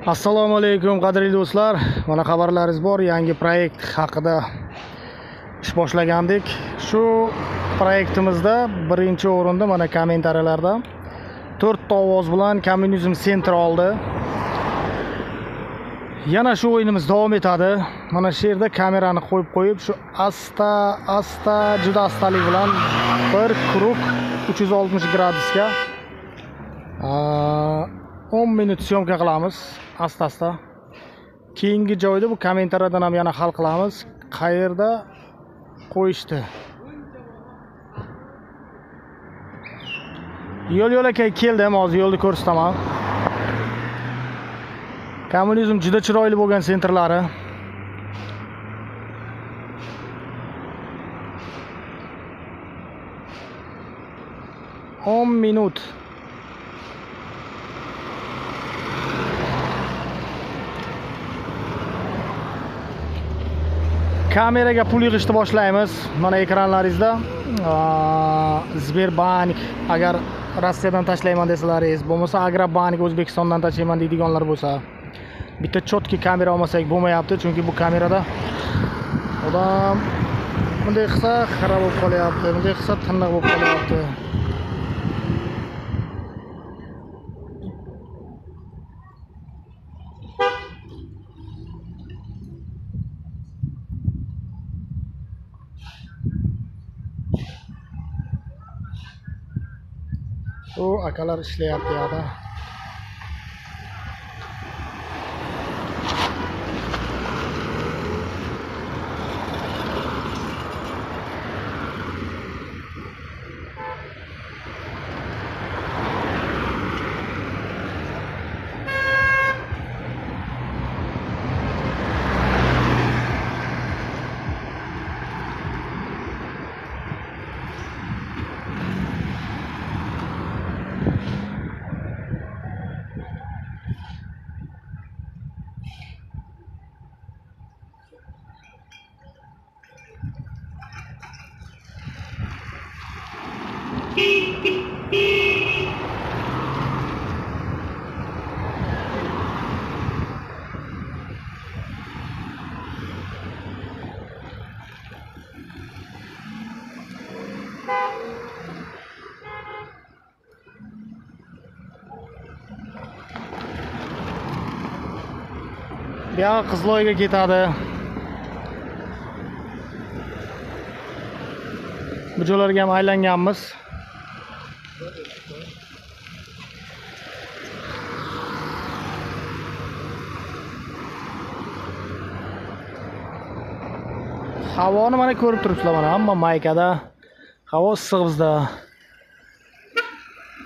Assalomu alaykum qadrli do'stlar. Mana xabarlaringiz bor, yangi proyekt haqida ish boshlagandik. Shu proyektimizda birinchi o'rinda mana kommentariyalarda 4 ta ovoz bilan Kommunizm Center oldi. Yana shu o'yinimiz davom etadi. Mana shu yerda kamerani qo'yib shu asta juda astalik bilan bir krug 360 gradusga 10 minut syomka qilamiz asta. Keyingi joyda bu kommentariyadan ham yana hal qilamiz. Qayerda qo'yishdi? Yo'l-yo'lakay keldim, hozir yo'lni ko'rsataman. Kommunizm juda chiroyli bo'lgan sentrlari. o'n minut. Kameraga pul yig'ishni boshlaymiz. Mana ekranlaringizda Sberbank, agar Rossiyadan tashlayman desalaringiz, bo'lmasa Agrobank O'zbekistondan tashlayman deydiganlar bo'lsa, bitta chotki kamera olmasak bo'lmayapti, chunki bu kamerada odam bunday qilsa xarob bo'lib qolyapti, bunday qilsa tiniq bo'lib qolyapti. O akalar ishlayapti yoqda. Ya Qizloyga ketadi. Bu joylarga ham aylanganmiz. Havoni mana ko'rib turibsizlar, mana hamma maykada. Havo issiq bizda.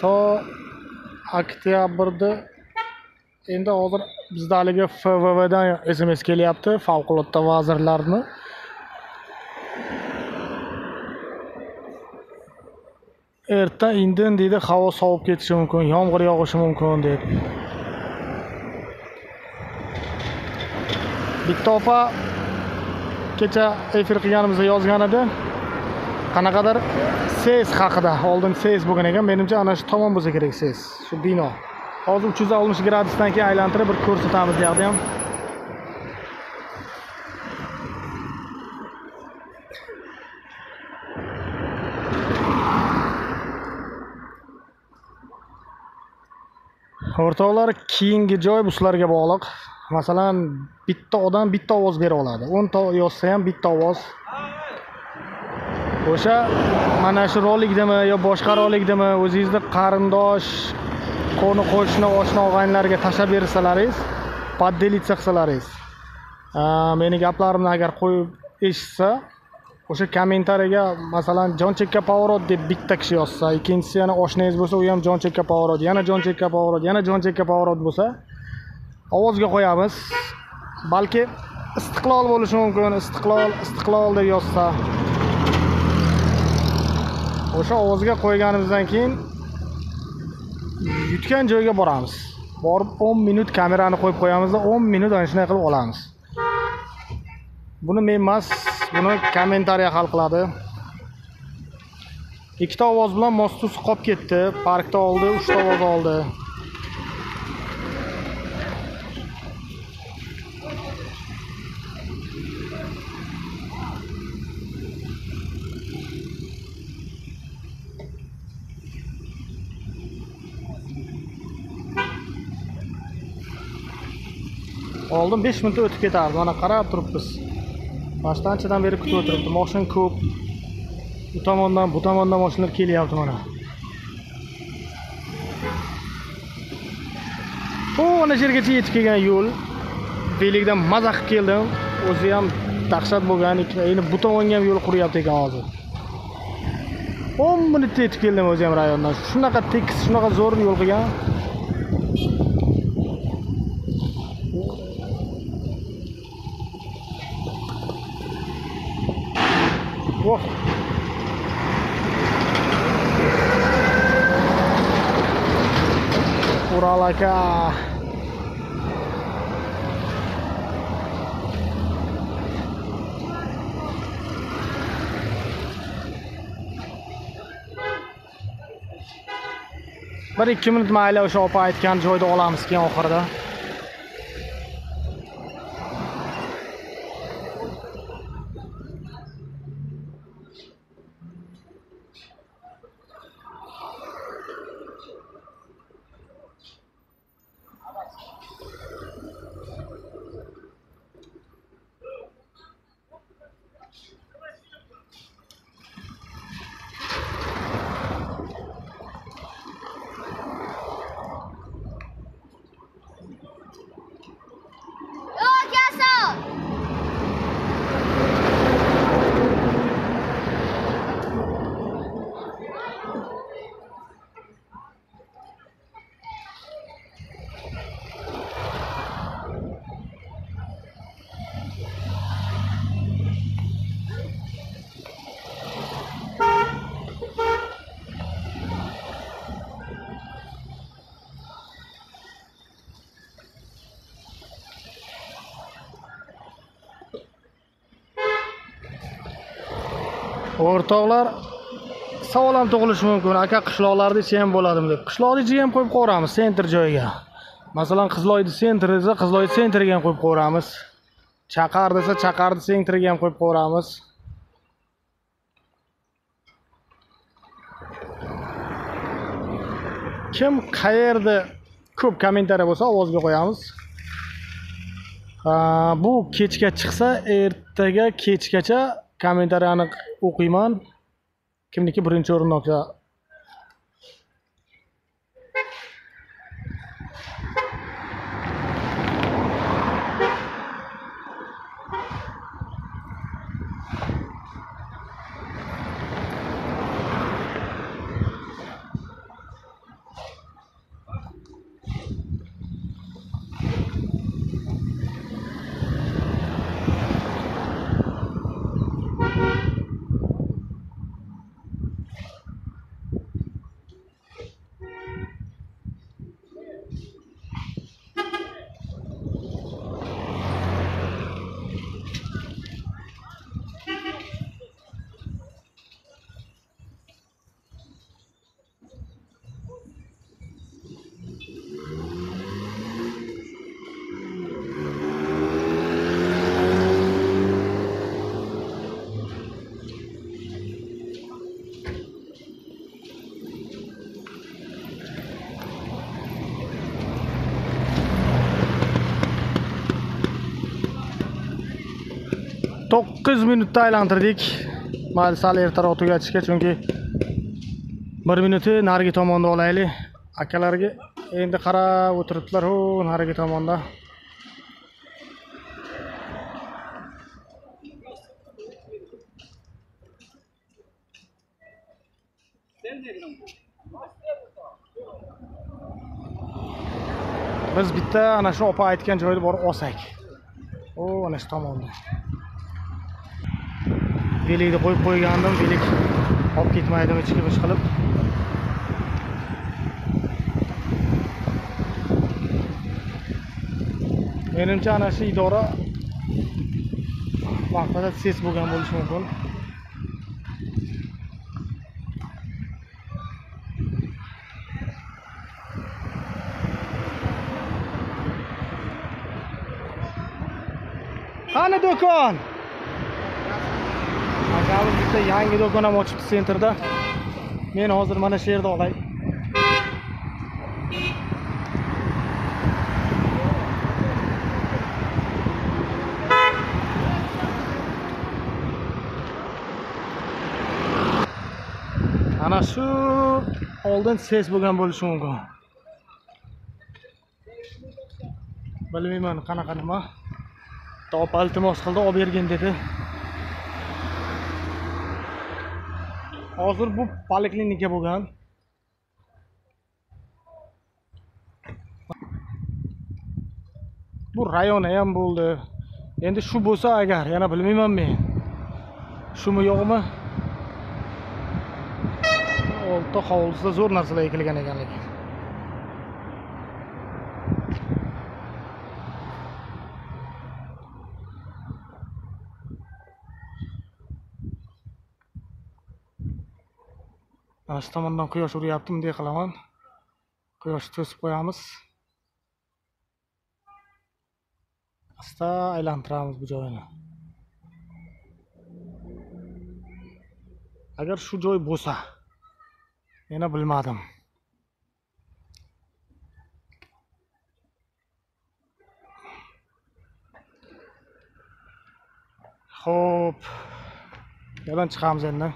To oktyabrda endi hozir bizda haligi FVVdan SMS kelyapti, favqulodda vazirlarni. Erta indin deydi, havo sovib ketishi mumkin, yomg'ir yog'ishi mumkin deb. Bitta opa kecha efir qilganimizda yozgan edi. Qanaqadir SES haqida, oldin SES bo'lgan ekan, menimcha ana shu tomon bo'lsa kerak SES, shu bino. Hozir 360 gradusdan keyin aylantirib bir ko'rsatamiz deyapti ham. O'rtoqlar, keyingi joy bu sizlarga bog'liq. Masalan, bitta odam bitta ovoz bera oladi. 10 ta yozsa ham bitta ovoz. O'sha mana shu rolikdami yo boshqa rolikdami o'zingizning qarindosh, qo'ni qo'shni, oshna og'aynilarga tashlab bersalaringiz, poddelitsa qilsalaringiz, meni gaplarimni agar qo'yib eshitsa, o'sha kommentariyaga masalan jon chekka pavorot deb bitta kishi yozsa, ikkinchisi yana oshnangiz bo'lsa, u ham jon chekka pavorot, yana jon chekka pavorot, yana jon chekka pavorot bo'lsa, ovozga qo'yamiz. Balki istiqlol bo'lishi mumkin, istiqlol deb yozsa, o'sha ovozga qo'yganimizdan keyin yutgan joyga boramiz. Borib 10 minut kamerani qo'yib qo'yamiz va 10 minut ana shunday qilib olamiz. Buni men emas, buni kommentariya hal qiladi. Ikkita ovoz bilan Mostus qolib ketdi. Parkda oldi, 3 ta ovoz oldi. Oldin 5 minut o'tib ketardi. Mana qarab turibmiz. Boshdan beri kutib o'tiribdi. Mashina ko'p. Bu tomondan mashinalar kelyapti mana. Ana yergacha yetib kelgan yo'l. Velikdan maza qilib keldim. O'zi ham dahshat bo'lgan ekan. Endi bu tomonga ham yo'l quryapti ekan hozir. 10 minutda yetib keldim o'zi ham rayondan. Shunaqa tekis, shunaqa zo'r yo'l qilgan. Voh. Ural aka. Bir 2 minut mayli o'sha opa aytgan joyda olamiz keyin oxirida. O'rtoqlar, savol ham tug'ilishi mumkin. Aka, qishloqlarda ichi ham bo'ladimi deb. Qishloqda ichi ham qo'yib qo'yamiz sentr joyiga. Masalan, Qizloydi sentri desa, Qizloydi sentriga ham qo'yib qo'yamiz. Chaqar desa, Chaqardi sentriga ham qo'yib qo'yamiz. Kim qayerda ko'p kommentariy bo'lsa, ovozga qo'yamiz. Bu kechga chiqsa, ertaga kechgacha kommentariyani o'qiyman. Kimniki birinchi o'rinda. To'qqiz minutda aylantirdik. Mayli, sal ertaroq tugatishga, chunki 1 minutni narigi tomonda olaylik. Akalarga endi qarab o'tiribdilar, narigi tomonda. Biz bitta ana shu opa aytgan joyda borib olsak. Ana shu tomonda. Velikni qo'yib qo'ygandim, velik olib ketmaydimi chiqib qilib. Menimcha ana shu idora vaqtida ses bo'lgan bo'lishi mumkin. Qani do'kon? Akamiz bitta yangi do'kon ham ochibdi sentrda. Men hozir mana shu yerda olay. Mana shu oldin ses bo'lgan bo'lishi mumkin. Bilmayman qanaqa nima. Top iltimos qildi, olib bergin dedi. Hozir bu poliklinika bo'lgan. Bu rayoni ham bo'ldi. Endi shu bo'lsa agar, yana bilmayman men. Shumi yo'qmi? Olti hovlisida zo'r narsalar ekilgan ekanligi. Mana shu tomondan quyosh uryapti, bunday qilaman. Quyoshni to'sib qo'yamiz. Asta aylantiramiz bu joyni. Agar shu joy bo'lsa, yana bilmadim. Xo'p. Yo'ldan chiqamiz endi.